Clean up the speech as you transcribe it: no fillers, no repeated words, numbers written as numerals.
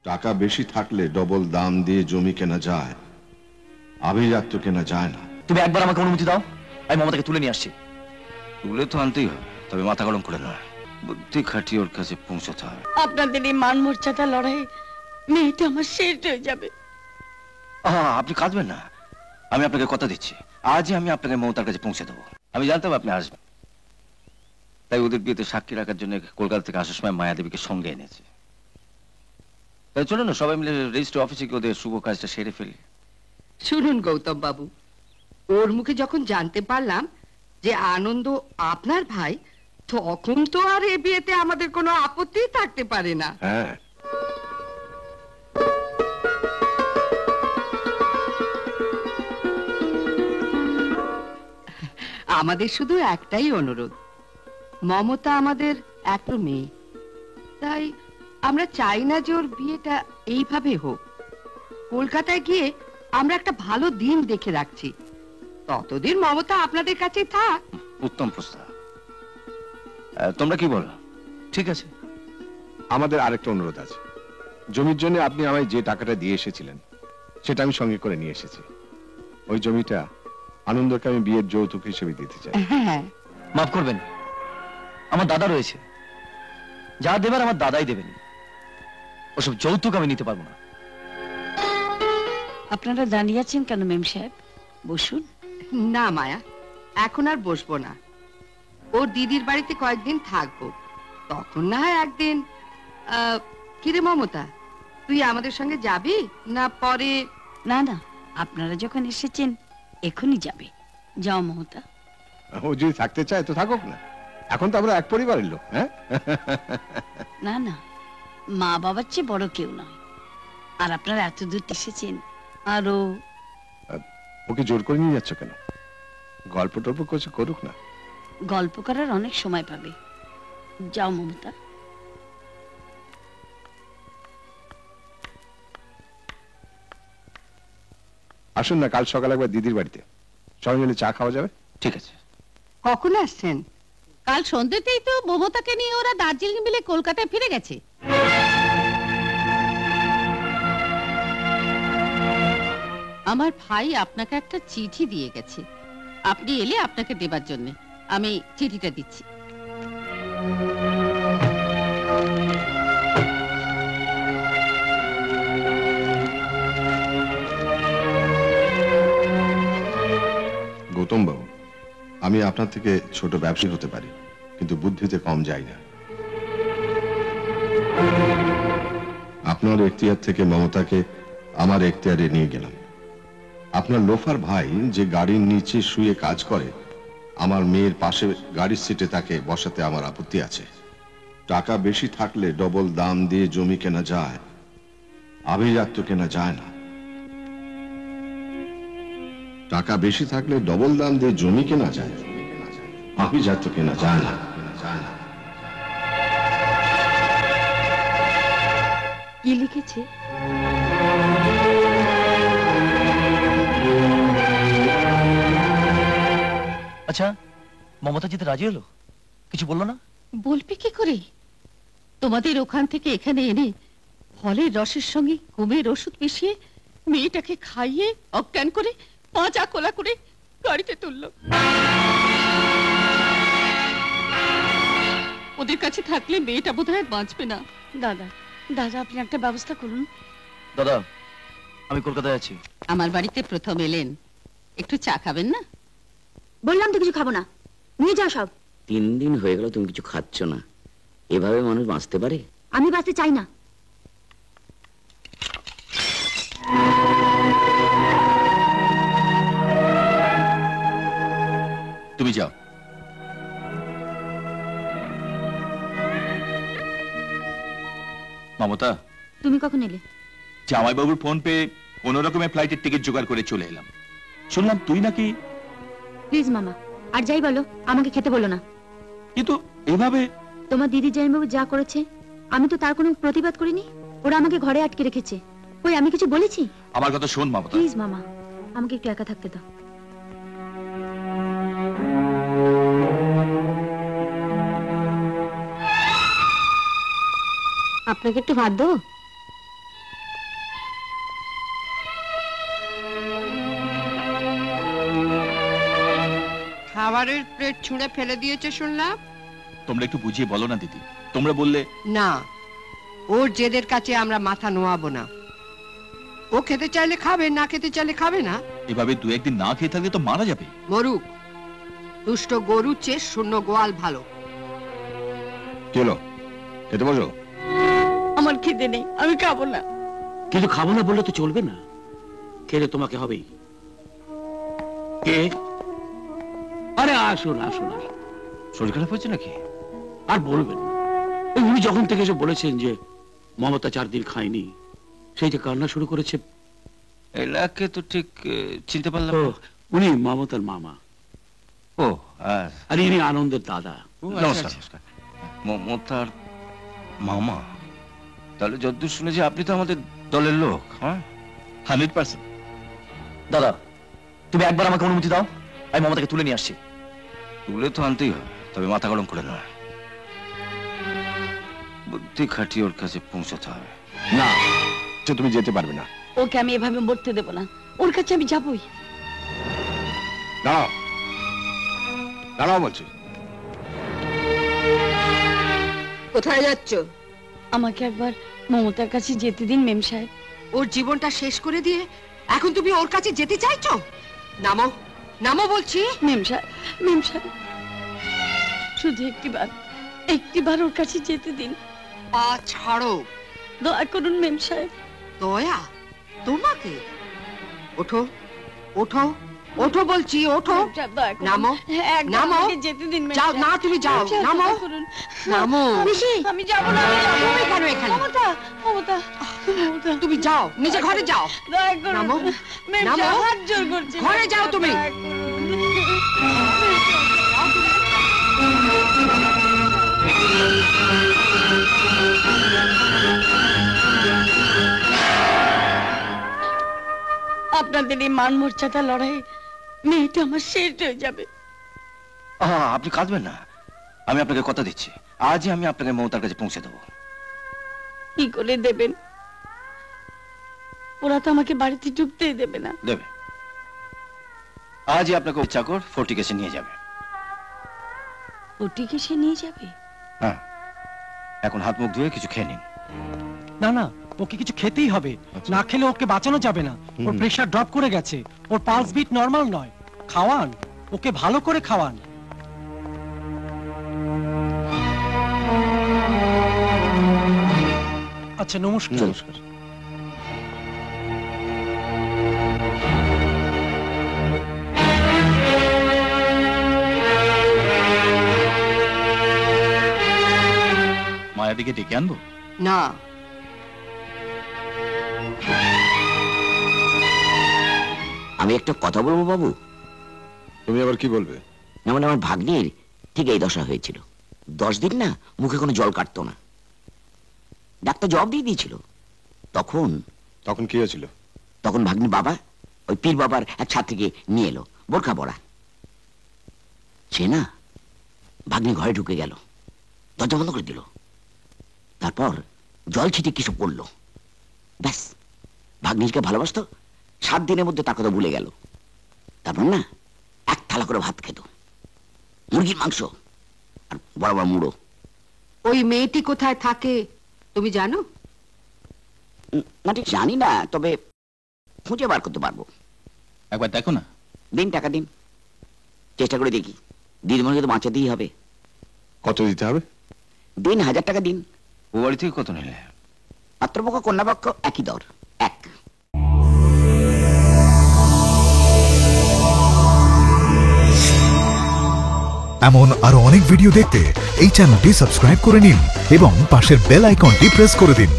টাকা বেশি থাকলে ডবল দাম দিয়ে জমি কেনা যায়, আভিজাত্য কেনা যায় না। তুমি একবার আমাকে অনুমতি দাও, আমি মমতাকে তুলে নিয়ে আসছি। তুলে তো আনতেই হবে, তবে মাথা গরম করে নয়, বুদ্ধি খাটিয়ে ওর কাছে পৌঁছাতে হবে। আপনাদের এই মান মর্যাদা লড়াই মেয়েটা আমার শেষ হয়ে যাবে। আপনি কাঁদবেন না, আমি আপনাকে কথা দিচ্ছি, আজই আমি আপনাকে মমতার কাছে পৌঁছে দেবো। আমি জানতাম আপনি আসবেন, তাই ওদের বিয়েতে সাক্ষী রাখার জন্য কলকাতা থেকে আসার সময় মায়াদেবীকে সঙ্গে এনেছে। তাই চলো না সবাই মিলে রেজিস্ট্রি অফিসে গিয়ে ওদের শুভ কাজটা সেরে ফেলি। শুনুন গৌতম বাবু, ওর মুখে যখন জানতে পারলাম যে আনন্দ আপনার ভাই, তখন তো আর এ বিয়েতে আমাদের কোনো আপত্তি থাকতে পারে না। হ্যাঁ, আমাদের শুধু একটাই অনুরোধ, মমতা আমাদের এত মেয়ে, তাই আমরা চাই না যে ওর বিয়েটা এইভাবে হোক। কলকাতায় গিয়ে আমরা একটা ভালো দিন দেখে রাখছি, ততদিন মমতা আপনাদের কাছে থাক। উত্তম প্রস্তাব, তোমরা কি বলো? ঠিক আছে। আমাদের আরেকটা অনুরোধ আছে। জমির জন্য আপনি আমায় যে টাকাটা দিয়ে এসেছিলেন সেটা আমি সঙ্গে করে নিয়ে এসেছি। ওই জমিটা আনন্দকে আমি বিয়ের যৌতুক হিসেবে দিতে চাই। হ্যাঁ, মাফ করবেন, আমার দাদা রয়েছে, যা দেবার আমার দাদাই দেবেন, ওসব যৌতুক আমি নিতে পারবো না। আপনারা দাঁড়িয়ে আছেন কেন মেম সাহেব, বসুন। না মায়া, এখন আর বসবো না, ওর দিদির বাড়িতে কয়েকদিন থাকবো, তখন না হয় একদিন। কিরে মমতা, তুই আমাদের সঙ্গে যাবি না পরে? না না, আপনারা যখন এসেছেন এখনই যাবে। যাও মমতা। ও যদি থাকতে চায় তো থাকুক না, এখন তো আমরা এক পরিবারের লোক। হ্যাঁ, না না, মা বাবার চেয়ে বড় কেউ নয়, আর আপনারা এত দূর এসেছেন আরো। ওকে জোর করে নিয়ে যাচ্ছ কেন? গল্প টল্প কিছু করুক না। গল্প করার অনেক সময় পাবে। যাও মমতা। আসুন না, কাল সকালে একবার দিদির বাড়িতে সবাই মিলে চা খাওয়া যাবে। ঠিক আছে। কখন আসছেন? কাল সন্ধ্যেতেই তো মমতাকে নিয়ে ওরা দার্জিলিং মিলে কলকাতায় ফিরে গেছে। আমার ভাই আপনাকে একটা চিঠি দিয়ে গেছে, আপনি এলে আপনাকে দেবার জন্য আমি চিঠিটা দিচ্ছি। গৌতম বাবু, আমি আপনার থেকে ছোট ব্যবসায়ী হতে পারি, কিন্তু বুদ্ধিতে কম যাই না। আপনার এখতিয়ার থেকে মমতাকে আমার এখতিয়ারে নিয়ে গেলাম। আপনার লোফার ভাই যে গাড়ির নিচে শুয়ে কাজ করে, আমার মেয়ের পাশে গাড়ির সিটে তাকে বসাতে আমার আপত্তি আছে। টাকা বেশি থাকলে ডবল দাম দিয়ে জমি কেনা যায়, আভিজাত্য কেনা যায় না। টাকা বেশি থাকলে ডবল দাম দিয়ে জমি কেনা যায়, আভিজাত্য কেনা যায় না। কি লিখেছে? আচ্ছা, মমতা যেতে রাজি হলো? কিছু বললো না? বলবে কি করে? তোমাদের ওখান থেকে এখানে এনে ফলের রসের সঙ্গে ঘুমের ওষুধ মিশিয়ে মেয়েটাকে খাইয়ে অজ্ঞান করে পাঁচা কোলা করে গাড়িতে তুললো। ওদের কাছে থাকলে মেয়েটা বোধহয় বাঁচবে না। দাদা, দাদা আপনি একটা ব্যবস্থা করুন। দাদা, আমি কলকাতায় আছি। আমার বাড়িতে প্রথম এলেন, একটু চা খাবেন না? বললাম তো কিছু খাবো না, নিয়ে যাও সব। 3 দিন হয়ে গেল তুমি কিছু খাচ্ছ না, এভাবে মানুষ বাঁচতে পারে? আমি বাঁচতে চাই না। তুমি যাও। মমতা, তুমি কখন এলে? জামাইবাবুর ফোন পেয়ে কোন রকমের ফ্লাইটের টিকিট জোগাড় করে চলে এলাম। শুনলাম তুই নাকি। প্লিজ মামা, আর যাই বলো আমাকে খেতে বলো না। কিন্তু এভাবে তোমার দিদি জামাইবাবু যা করেছে আমি তো তার কোনো প্রতিবাদ করিনি। ওরা আমাকে ঘরে আটকে রেখেছে। কই আমি কিছু বলেছি? আমার কথা শোন মমতা। প্লিজ মামা, আমাকে একটু একা থাকতে দাও। আপনাকে একটু ভাত দেবো? খাবারের প্লেট ছুঁড়ে ফেলে দিয়েছে শুনলাম। তোমরা একটু বুঝিয়ে বলো না দিদি। তোমরা বললে না, ওর জেদের কাছে আমরা মাথা নোয়াবো না। ও খেতে চাইলে খাবে, না খেতে চাইলে খাবে না। এভাবে দু একদিন না খেয়ে থাকলে তো মারা যাবে। মরুক, দুষ্ট গরুর চেয়ে শূন্য গোয়াল ভালো। কি হলো, খেতে বসো। আমার খিদে নেই, আমি খাবো না। কিন্তু খাবো না বললে তো চলবে না, খেলে তোমাকে হবেই। কে? আরে আসুন আসুন আসুন। শরীর খারাপ হয়েছে নাকি? আর বলবেন না। ওই উনি যখন থেকে এসে বলেছেন যে মমতা 4 দিন খায়নি, সেই যে কান্না শুরু করেছে। এলাকে তো ঠিক চিনতে পারলাম ও, না। উনি মমতার মামা, ও আর ইনি আনন্দের দাদা। নমস্কার নমস্কার। মমতার মামা? তাহলে যতদূর শুনেছি আপনি তো আমাদের দলের লোক। হ্যাঁ, 100%। দাদা, তুমি একবার আমাকে অনুমতি দাও, আমি মমতাকে তুলে নিয়ে আসছি। তুলে তো আনতেই হবে, তবে মাথা গরম করে নয়। বুদ্ধি খাটিয়ে ওর কাছে পৌঁছাতে হবে। না, যে তুমি যেতে পারবে না। ওকে আমি এভাবে মরতে দেবো না, ওর কাছে আমি যাবই। দাঁড়াও, দাঁড়াও বলছি। কোথায় যাচ্ছ? আমাকে একবার মমতার কাছে যেতে দিন মেম সাহেব। ওর জীবনটা শেষ করে দিয়ে এখন তুমি ওর কাছে যেতে চাইছো? নামো, নামো বলছি। মেম সাহেব, শুধু একটিবার ওর কাছে যেতে দিন। পা ছাড়ো। দয়া করুন মেম সাহেব। দয়া তোমাকে? ওঠো, ওঠো, ওঠো বলছি, ওঠো। মেম সাহেব, দয়া করুন। নামো, একবার নামো। আমাকে যেতে দিন মেম যাও সাহেব। না, তুমি যাও। মেম সাহেব, নামো, দয়া করুন। নামো। আমি যাবো না, আমি যাবো তুমি না। কেন এখানে? মমতা, মমতা, মমতা, তুমি যাও, নিজে ঘরে যাও। দয়া করুন। নামো, মেম নামো। সাহেব, হাত জোর করছি। ঘরে মেম যাও সাহেব, তুমি। দয়া করুন। আপনাদের এই মান মর্যাদা লড়াই মেয়েটা আমার শেষ হয়ে যাবে। আপনি কাঁদবেন না, আমি আপনাকে কথা দিচ্ছি, আজই আমি আপনাকে মমতার কাছে পৌঁছে দেবো। কি করে দেবেন? ওরা তো আমাকে বাড়িতে ঢুকতেই দেবে না। দেবে। আজই আপনাকে ওই চাকর ফোর্টিক এসে নিয়ে যাবে। ওটিকে সে নিয়ে যাবে? হ্যাঁ, এখন হাত মুখ ধুয়ে কিছু খেয়ে নিন। না না, ওকে কিছু খেতেই হবে, না খেলে ওকে বাঁচানো যাবে না। ওর প্রেসার ড্রপ করে গেছে, ওর পালস বিট নরমাল নয়। খাওয়ান, ওকে ভালো করে খাওয়ান। আচ্ছা, নমস্কার। নমস্কার। মায়াদিকে ডেকে আনবো? না, আমি একটা কথা বলবো বাবু? তুমি আবার কি বলবে? যেমন আমার ভাগ্নির ঠিক এই দশা হয়েছিল। 10 দিন না মুখে কোনো জল কাটতো না। ডাক্তার জবাব দিয়ে দিয়েছিল। তখন তখন কি হয়েছিল? তখন ভাগ্নির বাবা ওই পীর বাবার এক ছাত্রীকে নিয়ে এলো, বোরখা পরা। সে না ভাগ্নি ঘরে ঢুকে গেল, দরজা বন্ধ করে দিল। তারপর জল ছিটে কিছু পড়লো। ব্যাস, ভাগ্নিকে ভালোবাসতো, 7 দিনের মধ্যে তার কথা ভুলে গেল। তারপর না 1 থালা করে ভাত খেত, মুরগির মাংস আর বড় বড় মুড়ো। ওই মেয়েটি কোথায় থাকে তুমি জানো? না ঠিক জানি না, তবে খুঁজে বার করতে পারবো। একবার দেখো না। দিন, টাকা দিন, চেষ্টা করে দেখি। দিদিমণিকে তো বাঁচাতেই হবে। কত দিতে হবে? দিন 1000 টাকা দিন। ও বাড়ি থেকে কত নিলে? পাত্রপক্ষ কন্যাপক্ষ একই দর, 1। এমন আরো অনেক ভিডিও দেখতে এই চ্যানেলটি সাবস্ক্রাইব করে নিন এবং পাশের বেল আইকনটি প্রেস করে দিন।